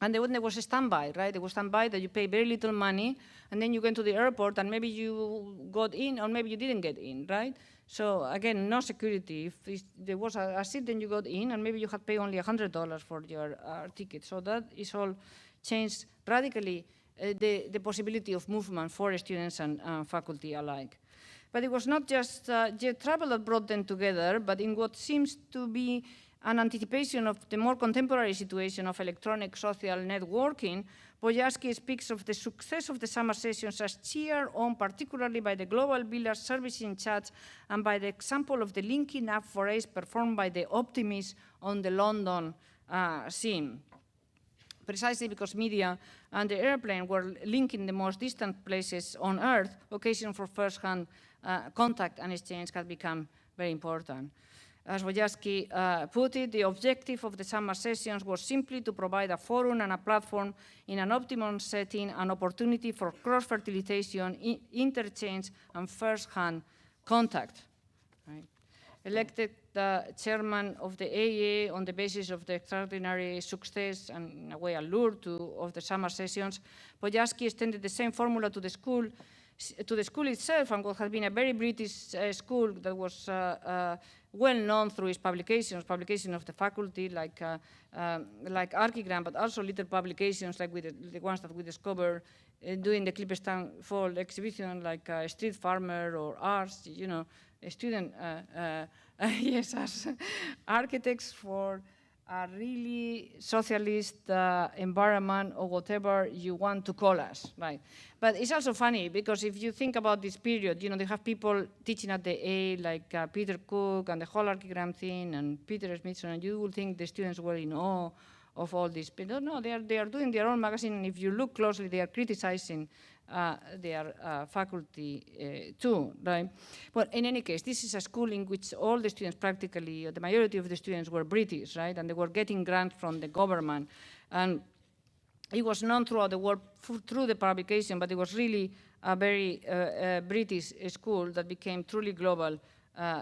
[SPEAKER 3] And then there was a standby, right? There was standby that you pay very little money, and then you went to the airport, and maybe you got in, or maybe you didn't get in, right? So again, no security. If there was a seat, then you got in, and maybe you had paid only $100 for your ticket. So that is all changed radically the possibility of movement for students and faculty alike. But it was not just jet travel that brought them together, but in what seems to be an anticipation of the more contemporary situation of electronic social networking, Boyarsky speaks of the success of the summer sessions as cheered on particularly by the global village service in chats and by the example of the linking up forays performed by the optimists on the London scene. Precisely because media and the airplane were linking the most distant places on Earth, occasion for first-hand contact and exchange had become very important. As Boyarsky put it, the objective of the summer sessions was simply to provide a forum and a platform in an optimum setting, an opportunity for cross-fertilization, interchange, and first-hand contact. Right? Elected chairman of the AA on the basis of the extraordinary success and, in a way, allure of the summer sessions, Boyarsky extended the same formula to the school itself, and what had been a very British school that was well known through its publications of the faculty, like Archigram, but also little publications like the ones that we discovered doing the Clipperstown Fall exhibition, like Street Farmer or Ars, you know, a student, yes, as architects for a really socialist environment or whatever you want to call us, right? But it's also funny because if you think about this period, you know, they have people teaching at the A like Peter Cook and the whole Archigram thing and Peter Smithson, and you would think the students were in awe of all this. But no, they are doing their own magazine, and if you look closely, they are criticizing their faculty too, right? But in any case, this is a school in which all the students practically, the majority of the students were British, right? And they were getting grants from the government. And it was known throughout the world through the publication, but it was really a very British school that became truly global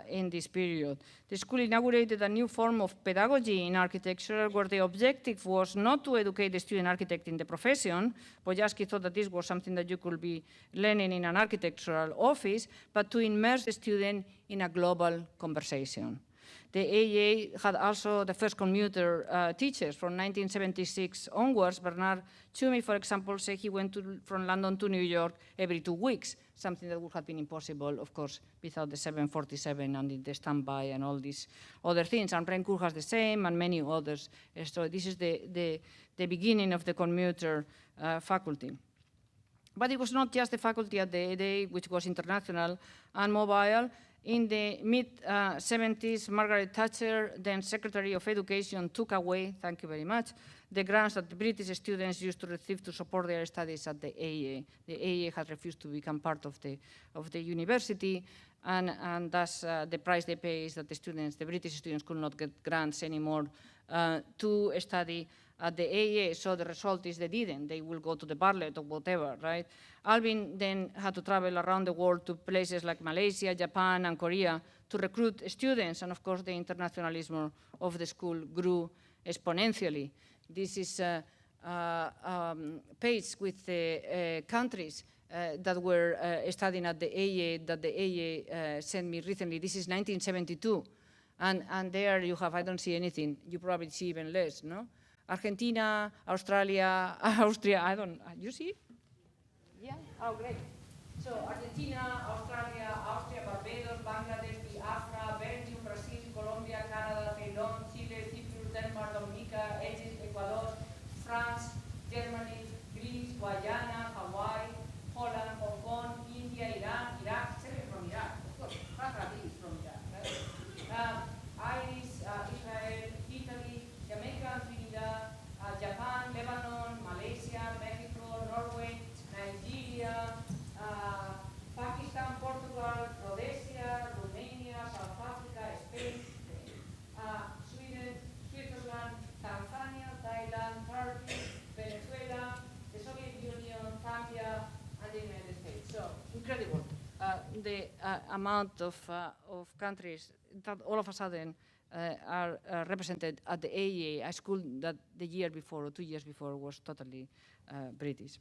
[SPEAKER 3] in this period. The school inaugurated a new form of pedagogy in architecture where the objective was not to educate the student architect in the profession. Boyarsky thought that this was something that you could be learning in an architectural office, but to immerse the student in a global conversation. The AA had also the first commuter teachers from 1976 onwards. Bernard Tschumi, for example, said he went from London to New York every 2 weeks, something that would have been impossible, of course, without the 747 and the standby and all these other things. And Rencourt has the same and many others. So this is the beginning of the commuter faculty. But it was not just the faculty at the AA, which was international and mobile. In the mid-70s, Margaret Thatcher, then Secretary of Education, took away, thank you very much, the grants that the British students used to receive to support their studies at the AA. The AA had refused to become part of the university, and thus the price they pay is that the British students could not get grants anymore to study at the AA, so the result is they didn't. They will go to the Bartlett or whatever, right? Alvin then had to travel around the world to places like Malaysia, Japan, and Korea to recruit students, and of course the internationalism of the school grew exponentially. This is a page with the countries that were studying at the AA, that the AA sent me recently. This is 1972, and there you have, I don't see anything, you probably see even less, no? Argentina, Australia, Austria, you see? Yeah, oh great. So Argentina, Australia, Austria, Barbados, Bangladesh, Biafra, Belgium, Brazil, Colombia, Canada, Ceylon, Chile, Cyprus, Denmark, Dominica, Egypt, Ecuador, France, Germany, Greece, Guyana, Hawaii, Holland, Hong Kong, India, Iran, Iraq, 7 from Iraq, of course, Bangladesh is from Iraq, right? Iris, Israel, Italy, Jamaica, Trinidad, Japan, Lebanon, Malaysia, Mexico, Norway, Nigeria, Pakistan, Portugal, Rhodesia, Romania, South Africa, Spain, Sweden, Switzerland, Tanzania, Thailand, Turkey, Venezuela, the Soviet Union, Zambia, and the United States. So incredible, the amount of countries that all of a sudden are represented at the AEA, a school that the year before or 2 years before was totally British.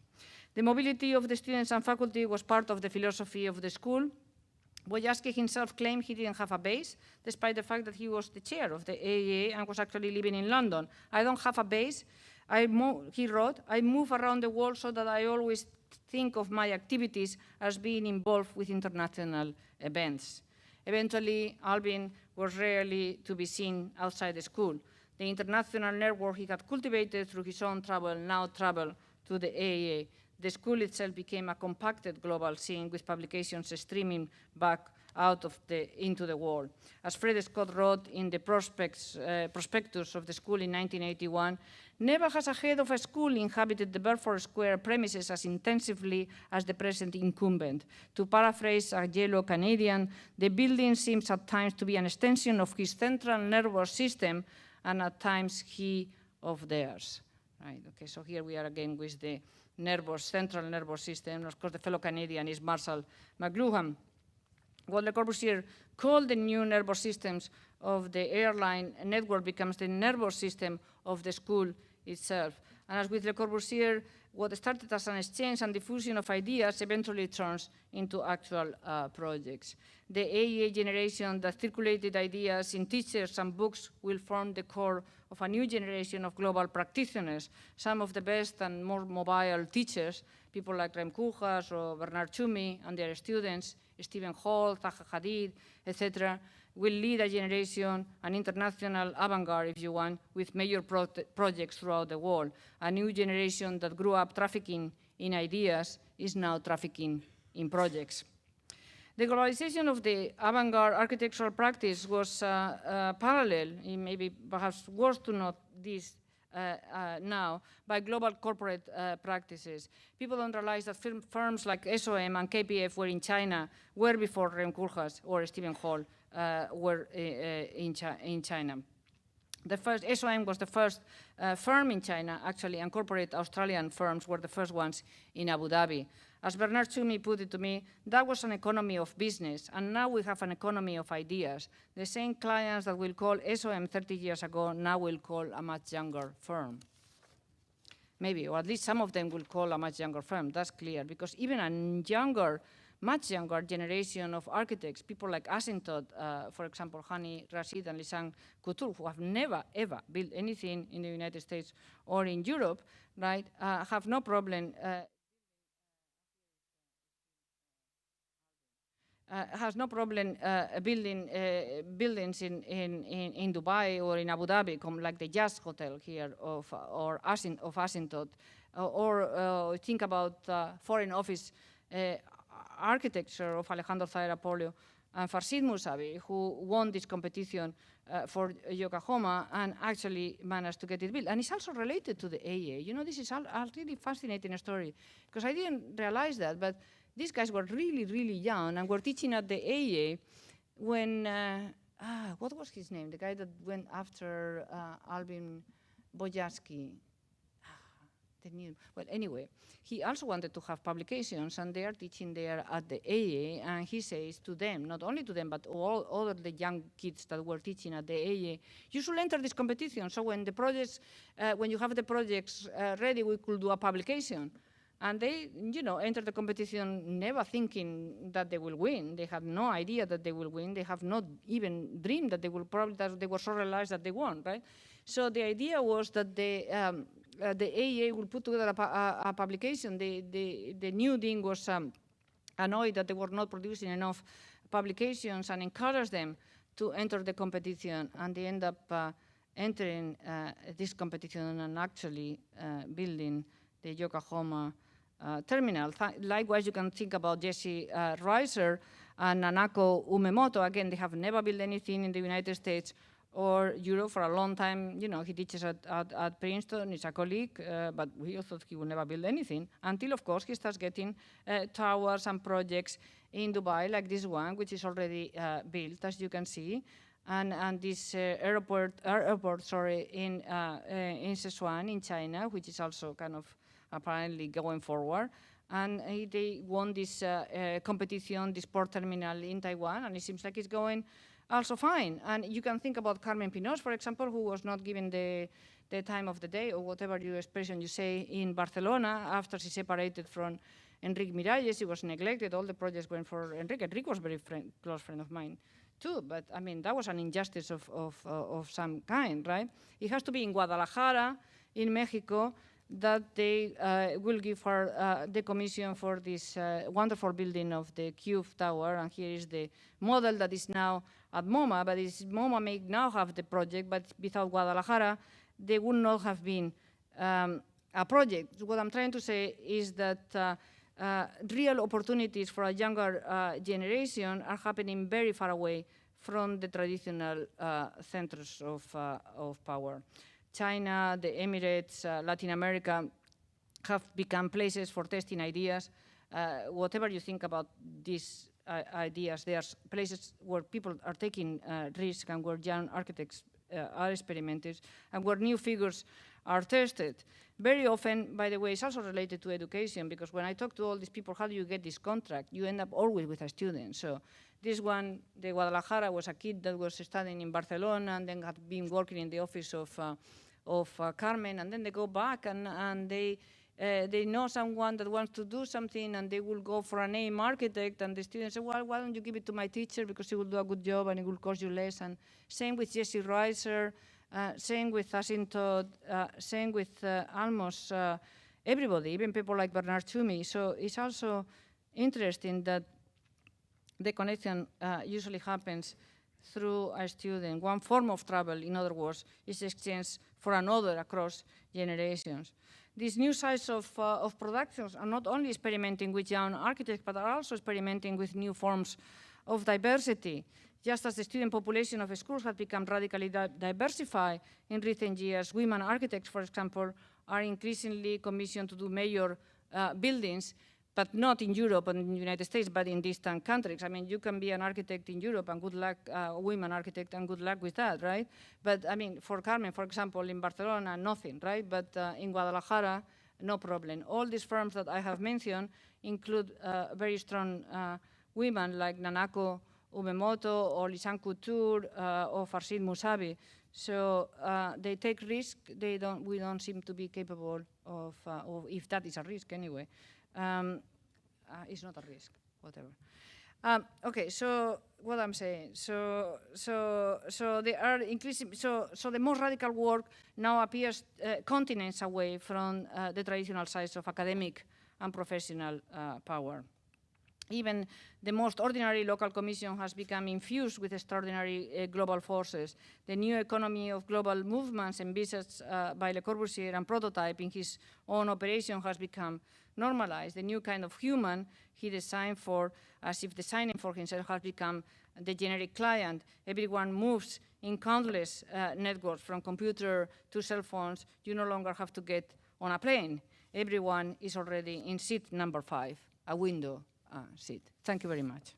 [SPEAKER 3] The mobility of the students and faculty was part of the philosophy of the school. Boyarsky himself claimed he didn't have a base, despite the fact that he was the chair of the AEA and was actually living in London. I don't have a base. He wrote, I move around the world so that I always think of my activities as being involved with international events. Eventually, Albin was rarely to be seen outside the school. The international network he had cultivated through his own travel now traveled to the AEA. The school itself became a compacted global scene with publications streaming back out of into the world. As Fred Scott wrote in the prospectus of the school in 1981, never has a head of a school inhabited the Belfort Square premises as intensively as the present incumbent. To paraphrase a yellow Canadian, the building seems at times to be an extension of his central nervous system and at times he of theirs. Right, okay, so here we are again with the central nervous system. Of course, the fellow Canadian is Marshall McLuhan. What Le Corbusier called the new nervous systems of the airline network becomes the nervous system of the school itself. And as with Le Corbusier, what started as an exchange and diffusion of ideas eventually turns into actual projects. The AEA generation that circulated ideas in teachers and books will form the core of a new generation of global practitioners. Some of the best and more mobile teachers, people like Rem Koolhaas or Bernard Tschumi and their students, Stephen Hall, Zaha Hadid, etc., will lead a generation, an international avant-garde, if you want, with major projects throughout the world. A new generation that grew up trafficking in ideas is now trafficking in projects. The globalization of the avant-garde architectural practice was parallel, it may be perhaps worse to note this now, by global corporate practices. People don't realize that firms like SOM and KPF were in China were before Rem Koolhaas or Stephen Hall were in China. The first, SOM was the first firm in China, actually, and corporate Australian firms were the first ones in Abu Dhabi. As Bernard Tschumi put it to me, that was an economy of business, and now we have an economy of ideas. The same clients that will call SOM 30 years ago now will call a much younger firm. Maybe, or at least some of them will call a much younger firm, that's clear, because even a younger, much younger generation of architects, people like Asymptote, for example, Hani Rashid and Lisanne Couture, who have never, ever built anything in the United States or in Europe, right, have no problem has no problem building buildings in Dubai or in Abu Dhabi, like the Jazz Hotel here of Asymptote, or think about foreign office architecture of Alejandro Zaera-Polio and Farshid Mousavi, who won this competition for Yokohama and actually managed to get it built. And it's also related to the AEA. You know, this is a really fascinating story, because I didn't realize that, but these guys were really, really young and were teaching at the AEA when, what was his name? The guy that went after Albin Boyarsky. Well, anyway, he also wanted to have publications, and they are teaching there at the AEA, and he says to them, not only to them, but all other the young kids that were teaching at the AEA, you should enter this competition, so when the projects, when you have the projects ready, we could do a publication. And they, you know, enter the competition never thinking that they will win. They have no idea that they will win. They have not even dreamed that they will probably, that they were so realized that they won, right? So the idea was that the AEA will put together a publication. The new dean was annoyed that they were not producing enough publications and encouraged them to enter the competition. And they end up entering this competition and actually building the Yokohama terminal. Likewise, you can think about Jesse Reiser and Nanako Umemoto. Again, they have never built anything in the United States or Europe for a long time. You know, he teaches at Princeton, he's a colleague, but we all thought he would never build anything until, of course, he starts getting towers and projects in Dubai, like this one, which is already built, as you can see. And this airport, in Sichuan, in China, which is also kind of apparently going forward. And they won this competition, this port terminal in Taiwan, and it seems like it's going also fine. And you can think about Carmen Pinós, for example, who was not given the time of the day, or whatever your expression you say, in Barcelona after she separated from Enrique Miralles. She was neglected. All the projects went for Enrique. Enrique was a very close friend of mine too, but I mean, that was an injustice of some kind, right? It has to be in Guadalajara, in Mexico, that they will give her the commission for this wonderful building of the Cube Tower. And here is the model that is now at MoMA, but MoMA may now have the project, but without Guadalajara, they would not have been a project. What I'm trying to say is that real opportunities for a younger generation are happening very far away from the traditional centers of power. China, the Emirates, Latin America have become places for testing ideas. Whatever you think about these ideas, they are places where people are taking risks and where young architects are experimented and where new figures are tested. Very often, by the way, it's also related to education, because when I talk to all these people, how do you get this contract? You end up always with a student. So this one, the Guadalajara, was a kid that was studying in Barcelona and then had been working in the office of Carmen, and then they go back and they know someone that wants to do something, and they will go for a name architect, and the students say, well, why don't you give it to my teacher, because he will do a good job and it will cost you less. And same with Jesse Reiser, same with Asymptote, same with almost everybody, even people like Bernard Toomey. So it's also interesting that the connection usually happens through a student. One form of travel, in other words, is exchange for another across generations. These new sites of productions are not only experimenting with young architects, but are also experimenting with new forms of diversity. Just as the student population of schools has become radically diversified in recent years, women architects, for example, are increasingly commissioned to do major buildings, but not in Europe and in the United States, but in distant countries. I mean, you can be an architect in Europe and good luck, women architect, and good luck with that, right? But I mean, for Carmen, for example, in Barcelona, nothing, right? But in Guadalajara, no problem. All these firms that I have mentioned include very strong women like Nanako Umemoto or Lisanne Couture or Farshid Mousavi. So they take risk. We don't seem to be capable of if that is a risk anyway. It's not a risk, whatever. Okay, so what I'm saying, so they are increasing. So the most radical work now appears continents away from the traditional size of academic and professional power. Even the most ordinary local commission has become infused with extraordinary global forces. The new economy of global movements envisaged by Le Corbusier and Prototype in his own operation has become normalized. The new kind of human he designed for, as if designing for himself, has become the generic client. Everyone moves in countless networks, from computer to cell phones. You no longer have to get on a plane. Everyone is already in seat number 5, a window seat. Thank you very much.